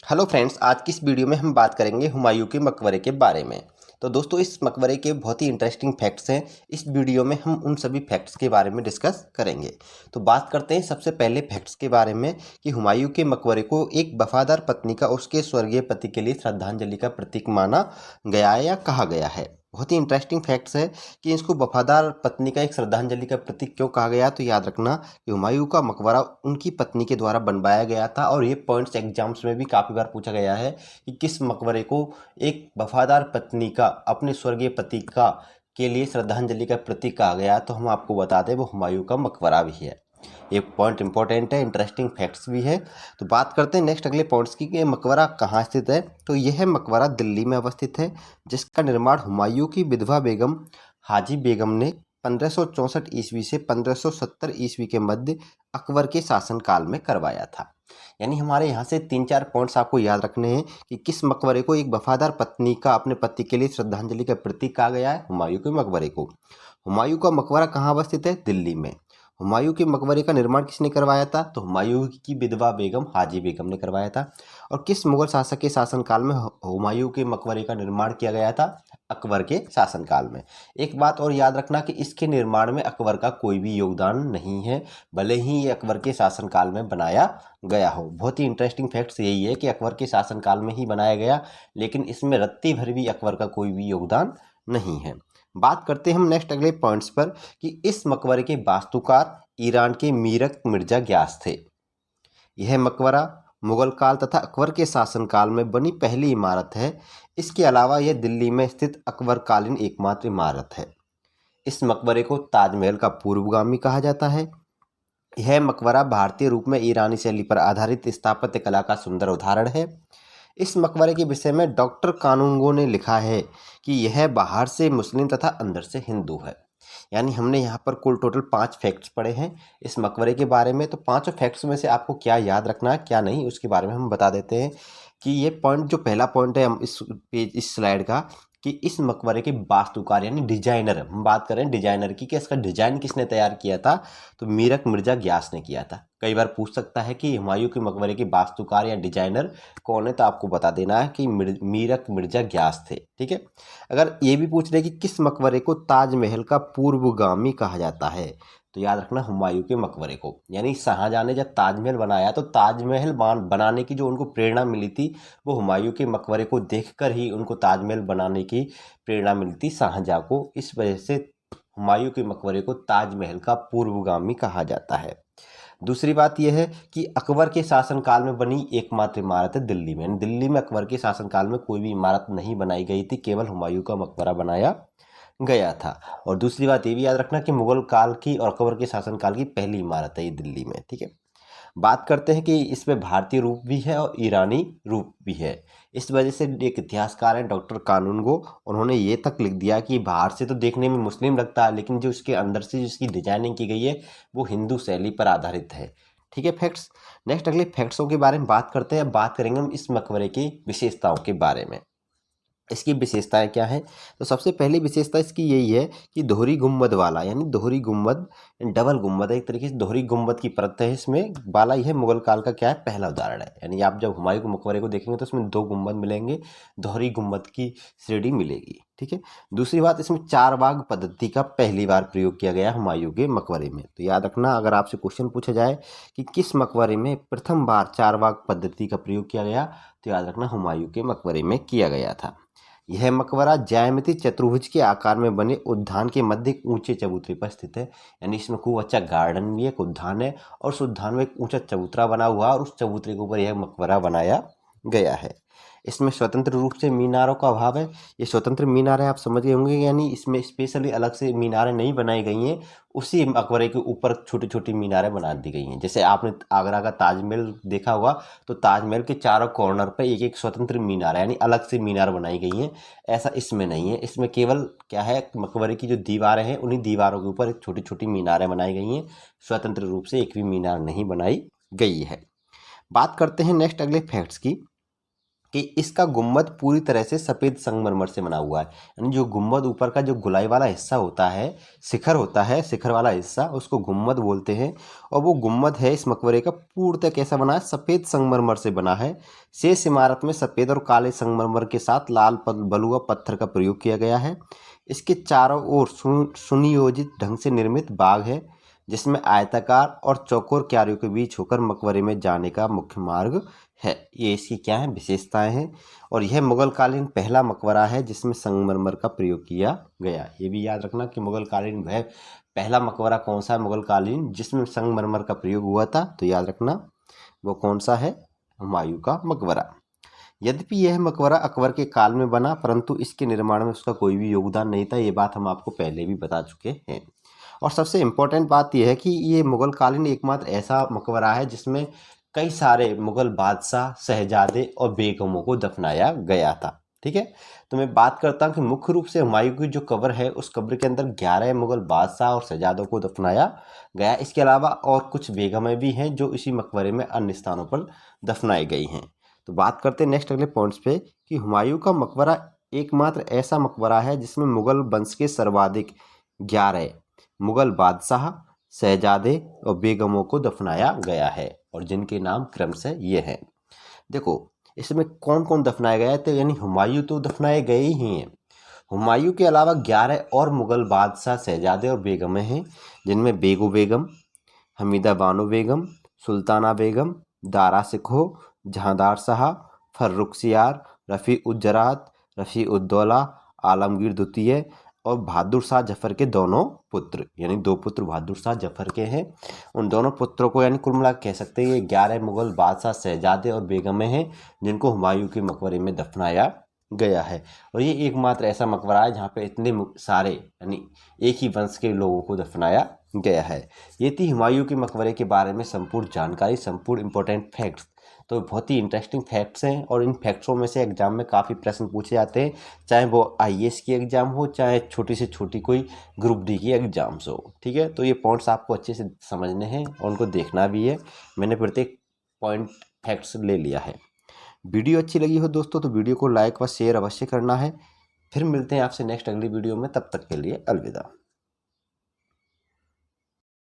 Hello friends, आज की इस वीडियो में हम बात करेंगे हुमायूं के मकबरे के बारे में। तो दोस्तों, इस मकबरे के बहुत ही इंटरेस्टिंग फैक्ट्स हैं। इस वीडियो में हम उन सभी फैक्ट्स के बारे में डिस्कस करेंगे। तो बात करते हैं सबसे पहले फैक्ट्स के बारे में कि हुमायूं के मकबरे को एक वफादार पत्नी का उसके स्वर्गीय पति के लिए श्रद्धांजलि का प्रतीक माना गया है या कहा गया है। बहुत ही इंटरेस्टिंग फैक्ट्स है कि इसको वफादार पत्नी का एक श्रद्धांजलि का प्रतीक क्यों कहा गया। तो याद रखना कि हुमायूं का मकबरा उनकी पत्नी के द्वारा बनवाया गया था और ये पॉइंट्स एग्जाम्स में भी काफ़ी बार पूछा गया है कि किस मकबरे को एक वफादार पत्नी का अपने स्वर्गीय पति का के लिए श्रद्धांजलि का प्रतीक कहा गया। तो हम आपको बता दें वो हुमायूं का मकबरा भी है। ये पॉइंट इंपॉर्टेंट है, इंटरेस्टिंग फैक्ट्स भी है। तो बात करते हैं नेक्स्ट अगले पॉइंट्स की कि मकबरा कहाँ स्थित है। तो यह मकबरा दिल्ली में अवस्थित है, जिसका निर्माण हुमायूं की विधवा बेगम हाजी बेगम ने 1564 ईस्वी से 1570 ईस्वी के मध्य अकबर के शासनकाल में करवाया था। यानी हमारे यहाँ से 3-4 पॉइंट्स आपको याद रखने हैं कि किस मकबरे को एक वफादार पत्नी का अपने पति के लिए श्रद्धांजलि का प्रतीक कहा गया है, हुमायूं के मकबरे को। हुमायूं का मकबरा कहाँ अवस्थित है? दिल्ली में। हुमायूं के मकबरे का निर्माण किसने करवाया था? तो हुमायूं की विधवा बेगम हाजी बेगम ने करवाया था। और किस मुगल शासक के शासनकाल में हुमायूं के मकबरे का निर्माण किया गया था? अकबर के शासनकाल में। एक बात और याद रखना कि इसके निर्माण में अकबर का कोई भी योगदान नहीं है, भले ही ये अकबर के शासनकाल में बनाया गया हो। बहुत ही इंटरेस्टिंग फैक्ट्स यही है कि अकबर के शासनकाल में ही बनाया गया, लेकिन इसमें रत्ती भर भी अकबर का कोई भी योगदान नहीं है। बात करते हैं हम नेक्स्ट अगले पॉइंट्स पर कि इस मकबरे के वास्तुकार ईरान के मीरक मिर्जा ग्यास थे। यह मकबरा मुगल काल तथा अकबर के शासनकाल में बनी पहली इमारत है। इसके अलावा यह दिल्ली में स्थित अकबरकालीन एकमात्र इमारत है। इस मकबरे को ताजमहल का पूर्वगामी कहा जाता है। यह मकबरा भारतीय रूप में ईरानी शैली पर आधारित स्थापत्य कला का सुंदर उदाहरण है। इस मकबरे के विषय में डॉक्टर कानूनगो ने लिखा है कि यह बाहर से मुस्लिम तथा अंदर से हिंदू है। यानी हमने यहाँ पर कुल टोटल 5 फैक्ट्स पढ़े हैं इस मकबरे के बारे में। तो 5 फैक्ट्स में से आपको क्या याद रखना है क्या नहीं, उसके बारे में हम बता देते हैं कि ये पॉइंट जो पहला पॉइंट है हम इस स्लाइड का कि इस मकबरे के वास्तुकार यानी डिजाइनर, हम बात करें डिजाइनर की कि इसका डिजाइन किसने तैयार किया था। तो मीरक मिर्जा ग्यास ने किया था। कई बार पूछ सकता है कि हुमायूं के मकबरे के वास्तुकार या डिजाइनर कौन है, तो आपको बता देना है कि मीरक मिर्जा ग्यास थे। ठीक है। अगर ये भी पूछ रहे कि किस मकबरे को ताजमहल का पूर्वगामी कहा जाता है, तो याद रखना हुमायूं के मकबरे को। यानी शाहजहां ने जब ताजमहल बनाया तो ताजमहल बनाने की जो उनको प्रेरणा मिली थी वो हुमायूं के मकबरे को देखकर ही उनको ताजमहल बनाने की प्रेरणा मिली थी शाहजहां को। इस वजह से हुमायूं के मकबरे को ताजमहल का पूर्वगामी कहा जाता है। दूसरी बात यह है कि अकबर के शासनकाल में बनी एकमात्र इमारत है दिल्ली में। दिल्ली में अकबर के शासनकाल में कोई भी इमारत नहीं बनाई गई थी, केवल हुमायूं का मकबरा बनाया गया था। और दूसरी बात ये भी याद रखना कि मुगल काल की और अकबर के शासनकाल की पहली इमारत है ये दिल्ली में। ठीक है। बात करते हैं कि इसमें भारतीय रूप भी है और ईरानी रूप भी है। इस वजह से एक इतिहासकार हैं डॉक्टर कानूनगो, उन्होंने ये तक लिख दिया कि बाहर से तो देखने में मुस्लिम लगता है, लेकिन जो इसके अंदर से जिसकी डिजाइनिंग की गई है वो हिंदू शैली पर आधारित है। ठीक है फैक्ट्स। नेक्स्ट अगले फैक्ट्सों के बारे में बात करते हैं। बात करेंगे हम इस मकबरे की विशेषताओं के बारे में। इसकी विशेषताएं क्या है? तो सबसे पहली विशेषता इसकी यही है कि दोहरी गुंबद वाला, यानी दोहरी गुंबद डबल गुंबद है, एक तरीके से दोहरी गुंबद की परत है इसमें वाला। यह मुगल काल का क्या है? पहला उदाहरण है। यानी आप जब हुमायूं के मकबरे को देखेंगे तो इसमें 2 गुंबद मिलेंगे, दोहरी गुंबद की श्रेणी मिलेगी। ठीक है। दूसरी बात, इसमें 4 बाग पद्धति का पहली बार प्रयोग किया गया हुमायूं के मकबरे में। तो याद रखना, अगर आपसे क्वेश्चन पूछा जाए कि किस मकबरे में प्रथम बार 4 बाग पद्धति का प्रयोग किया गया, तो याद रखना हुमायूं के मकबरे में किया गया था। यह मकबरा ज्यामिति चतुर्भुज के आकार में बने उद्यान के मध्य एक ऊंचे चबूतरे पर स्थित है। यानी इसमें खूब अच्छा गार्डन भी है, एक उद्यान है और उस उद्यान में एक ऊंचा चबूतरा बना हुआ है और उस चबूतरे के ऊपर यह मकबरा बनाया गया है। इसमें स्वतंत्र रूप से मीनारों का अभाव है। ये स्वतंत्र मीनार है, आप समझ गए होंगे। यानी इसमें स्पेशली अलग से मीनारें नहीं बनाई गई हैं, उसी मकबरे के ऊपर छोटी छोटी मीनारें बना दी गई हैं। जैसे आपने आगरा का ताजमहल देखा होगा तो ताजमहल के चारों कॉर्नर पर एक एक स्वतंत्र मीनार है, यानी अलग से मीनार बनाई गई हैं। ऐसा इसमें नहीं है। इसमें केवल क्या है, मकबरे की जो दीवारें हैं उन्हीं दीवारों के ऊपर छोटी छोटी मीनारें बनाई गई हैं। स्वतंत्र रूप से एक भी मीनार नहीं बनाई गई है। बात करते हैं नेक्स्ट अगले फैक्ट्स की कि इसका गुम्बद पूरी तरह से सफ़ेद संगमरमर से बना हुआ है। यानी जो गुम्बद ऊपर का जो गोलाई वाला हिस्सा होता है, शिखर होता है, शिखर वाला हिस्सा उसको गुम्बद बोलते हैं। और वो गुम्बद है इस मकबरे का पूर्णतः कैसा बना है, सफ़ेद संगमरमर से बना है। शेष इमारत में सफ़ेद और काले संगमरमर के साथ लाल बलुआ पत्थर का प्रयोग किया गया है। इसके चारों ओर सुनियोजित ढंग से निर्मित बाग है, जिसमें आयताकार और चौकोर क्यारियों के बीच होकर मकबरे में जाने का मुख्य मार्ग है। ये इसकी क्या है, विशेषताएं हैं। और यह मुगल कालीन पहला मकबरा है जिसमें संगमरमर का प्रयोग किया गया। ये भी याद रखना कि मुगल कालीन वह पहला मकबरा कौन सा है मुगल कालीन जिसमें संगमरमर का प्रयोग हुआ था, तो याद रखना वो कौन सा है, हुमायूं का मकबरा। यद्यपि यह मकबरा अकबर के काल में बना, परंतु इसके निर्माण में उसका कोई भी योगदान नहीं था। ये बात हम आपको पहले भी बता चुके हैं। और सबसे इम्पोर्टेंट बात यह है कि ये मुगल कालीन एकमात्र ऐसा मकबरा है जिसमें कई सारे मुगल बादशाह, शहजादे और बेगमों को दफनाया गया था। ठीक है, तो मैं बात करता हूँ कि मुख्य रूप से हुमायूं की जो कब्र है उस कब्र के अंदर 11 मुगल बादशाह और शहजादों को दफनाया गया। इसके अलावा और कुछ बेगमें भी हैं जो इसी मकबरे में अन्य स्थानों पर दफनाई गई हैं। तो बात करते हैं नेक्स्ट अगले पॉइंट्स पे कि हुमायूं का मकबरा एकमात्र ऐसा मकबरा है जिसमें मुगल वंश के सर्वाधिक 11 मुगल बादशाह, शहजादे और बेगमों को दफनाया गया है और जिनके नाम क्रमशः ये हैं। देखो इसमें कौन कौन दफनाया गया है, तो यानी हुमायूं तो दफनाए गए ही हैं। हुमायूं के अलावा 11 और मुगल बादशाह, शहजादे और बेगमें हैं, जिनमें बेगो बेगम, हमीदा बानो बेगम, सुल्ताना बेगम, दारा सिखो, जहांदार शाह, फर्रुखसियार, रफ़ी उज्जरात, रफ़ी उद्दौला, आलमगीर द्वितीय और बहादुर शाह जफर के दोनों पुत्र, यानी 2 पुत्र बहादुर शाह जफर के हैं। उन दोनों पुत्रों को यानी कुल मिला कह सकते हैं ये 11 मुगल बादशाह, शहजादे और बेगमें हैं जिनको हुमायूं के मकबरे में दफनाया गया है। और ये एकमात्र ऐसा मकबरा है जहाँ पे इतने सारे यानी एक ही वंश के लोगों को दफनाया गया है। ये थी हुमायूं के मकबरे के बारे में संपूर्ण जानकारी, संपूर्ण इंपॉर्टेंट फैक्ट्स। तो बहुत ही इंटरेस्टिंग फैक्ट्स हैं और इन फैक्ट्सों में से एग्जाम में काफ़ी प्रश्न पूछे जाते हैं, चाहे वो आईएएस की एग्ज़ाम हो, चाहे छोटी से छोटी कोई ग्रुप डी की एग्ज़ाम्स हो। ठीक है, तो ये पॉइंट्स आपको अच्छे से समझने हैं और उनको देखना भी है। मैंने प्रत्येक पॉइंट फैक्ट्स ले लिया है। वीडियो अच्छी लगी हो दोस्तों तो वीडियो को लाइक व शेयर अवश्य करना है। फिर मिलते हैं आपसे नेक्स्ट अगली वीडियो में, तब तक के लिए अलविदा।